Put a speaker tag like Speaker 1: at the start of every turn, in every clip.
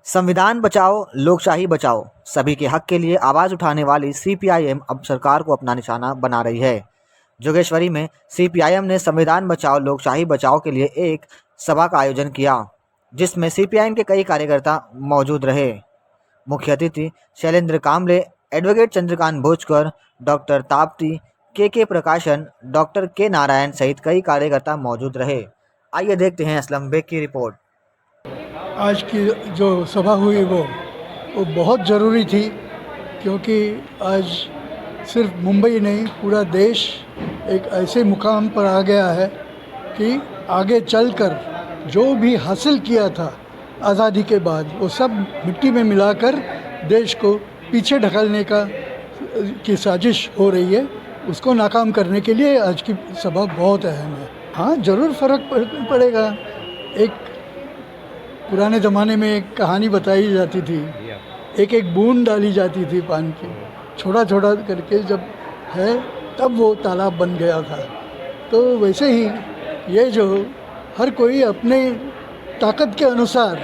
Speaker 1: संविधान बचाओ, लोकशाही बचाओ, सभी के हक के लिए आवाज़ उठाने वाली सीपीआईएम अब सरकार को अपना निशाना बना रही है। जोगेश्वरी में सीपीआईएम ने संविधान बचाओ, लोकशाही बचाओ के लिए एक सभा का आयोजन किया, जिसमें सीपीआईएम के कई कार्यकर्ता मौजूद रहे। मुख्य अतिथि शैलेंद्र कामले, एडवोकेट चंद्रकांत भोजकर, डॉक्टर ताप्ती, के प्रकाशन, डॉक्टर के नारायण सहित कई कार्यकर्ता मौजूद रहे। आइए देखते हैं असलम बेग की रिपोर्ट।
Speaker 2: आज की जो सभा हुई वो बहुत ज़रूरी थी, क्योंकि आज सिर्फ मुंबई नहीं, पूरा देश एक ऐसे मुकाम पर आ गया है कि आगे चलकर जो भी हासिल किया था आज़ादी के बाद, वो सब मिट्टी में मिलाकर देश को पीछे ढकलने की साजिश हो रही है। उसको नाकाम करने के लिए आज की सभा बहुत अहम है। हाँ, ज़रूर फ़र्क पड़ेगा। एक पुराने ज़माने में एक कहानी बताई जाती थी, एक एक बूंद डाली जाती थी पानी की, छोटा छोटा करके जब है तब वो तालाब बन गया था। तो वैसे ही ये जो हर कोई अपने ताकत के अनुसार,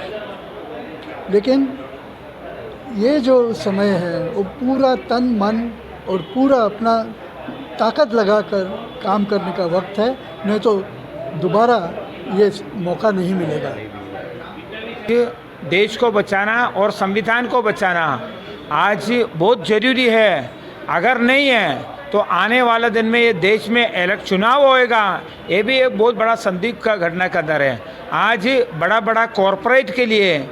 Speaker 2: लेकिन ये जो समय है वो पूरा तन मन और पूरा अपना ताकत लगाकर काम करने का वक्त है, नहीं तो दोबारा ये मौका नहीं मिलेगा।
Speaker 3: देश को बचाना और संविधान को बचाना आज बहुत ज़रूरी है। अगर नहीं है तो आने वाले दिन में ये देश में चुनाव होएगा, ये भी एक बहुत बड़ा संदिग्ध का घटना का दर है। आज बड़ा बड़ा कॉरपोरेट के लिए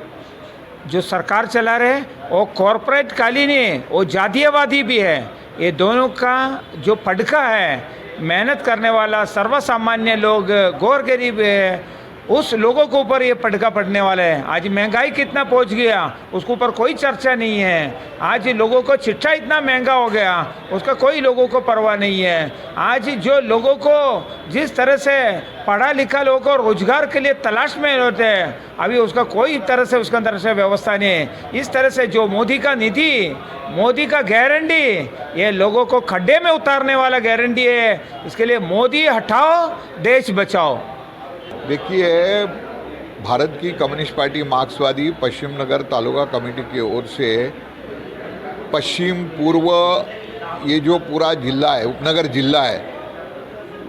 Speaker 3: जो सरकार चला रहे वो कॉरपोरेट कालीन है, वो जातीयवादी भी है। ये दोनों का जो पड़का है, मेहनत करने वाला सर्वसामान्य लोग, गौर गरीब है, उस लोगों के ऊपर ये पड़का पड़ने वाला है। आज महंगाई कितना पहुंच गया उसके ऊपर कोई चर्चा नहीं है। आज लोगों को चिट्ठा इतना महंगा हो गया, उसका कोई लोगों को परवाह नहीं है। आज जो लोगों को जिस तरह से पढ़ा लिखा लोगों को रोजगार के लिए तलाश में होते हैं, अभी उसका कोई तरह से उसके अंदर से व्यवस्था नहीं है। इस तरह से जो मोदी का नीति, मोदी का गारंटी, ये लोगों को खड्डे में उतारने वाला गारंटी है। इसके लिए मोदी हटाओ, देश बचाओ।
Speaker 4: देखिए, भारत की कम्युनिस्ट पार्टी मार्क्सवादी पश्चिम नगर तालुका कमेटी की ओर से पश्चिम पूर्व ये जो पूरा जिला है, उपनगर जिला है,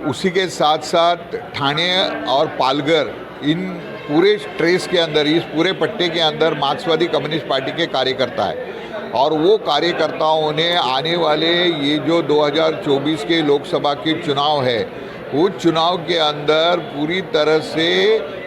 Speaker 4: उसी के साथ साथ ठाणे और पालघर, इन पूरे ट्रेस के अंदर, इस पूरे पट्टे के अंदर मार्क्सवादी कम्युनिस्ट पार्टी के कार्यकर्ता है। और वो कार्यकर्ताओं ने आने वाले ये जो 2024 के लोकसभा के चुनाव है, उस चुनाव के अंदर पूरी तरह से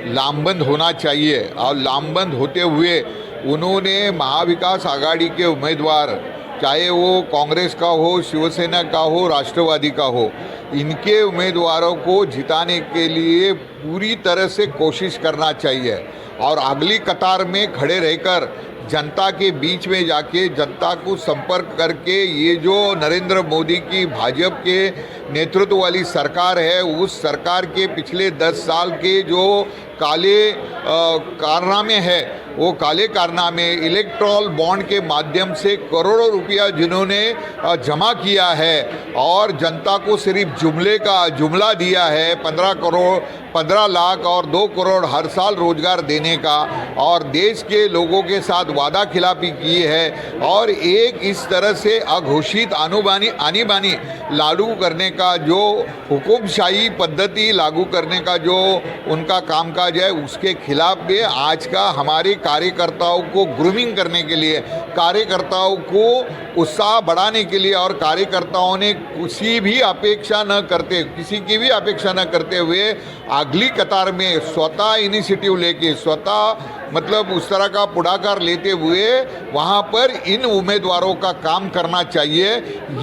Speaker 4: लामबंद होना चाहिए। और लामबंद होते हुए उन्होंने महाविकास आघाड़ी के उम्मीदवार, चाहे वो कांग्रेस का हो, शिवसेना का हो, राष्ट्रवादी का हो, इनके उम्मीदवारों को जिताने के लिए पूरी तरह से कोशिश करना चाहिए। और अगली कतार में खड़े रहकर जनता के बीच में जाके जनता को संपर्क करके ये जो नरेंद्र मोदी की भाजपा के नेतृत्व वाली सरकार है, उस सरकार के पिछले 10 साल के जो काले कारनामे हैं, वो काले कारनामे इलेक्ट्रॉल बॉन्ड के माध्यम से करोड़ों रुपया जिन्होंने जमा किया है और जनता को सिर्फ जुमला दिया है 15 लाख और 2 करोड़ हर साल रोजगार देने का, और देश के लोगों के साथ वादा खिलाफी की है, और एक इस तरह से अघोषित आनी बानी लागू करने का, जो हुकुमशाही पद्धति लागू करने का जो उनका कामकाज है, उसके खिलाफ भी आज का हमारे कार्यकर्ताओं को ग्रूमिंग करने के लिए, कार्यकर्ताओं को उत्साह बढ़ाने के लिए, और कार्यकर्ताओं ने किसी की भी अपेक्षा न करते हुए अगली कतार में स्वतः इनिशिएटिव लेके, स्वतः मतलब उस तरह का पुढाकार लेते हुए वहाँ पर इन उम्मीदवारों का काम करना चाहिए।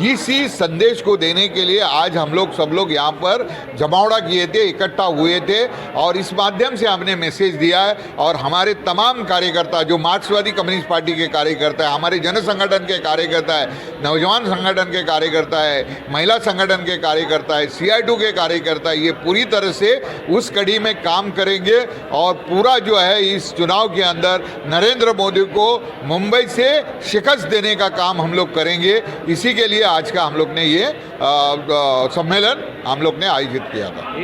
Speaker 4: इसी संदेश को देने के लिए आज हम लोग सब लोग यहाँ पर जमावड़ा किए थे, इकट्ठा हुए थे, और इस माध्यम से हमने मैसेज दिया है। और हमारे तमाम कार्यकर्ता, जो मार्क्सवादी कम्युनिस्ट पार्टी के कार्यकर्ता है, हमारे जन संगठन के कार्यकर्ता है, नौजवान संगठन के कार्यकर्ता है, महिला संगठन के कार्यकर्ता है, CI2 के कार्यकर्ता है, ये पूरी तरह से उस कड़ी में काम करेंगे। और पूरा जो है इस चुनाव के अंदर नरेंद्र मोदी को मुंबई से शिकस्त देने का काम हम लोग करेंगे। इसी के लिए आज का हम लोग ने ये सम्मेलन हम लोग ने आयोजित किया था।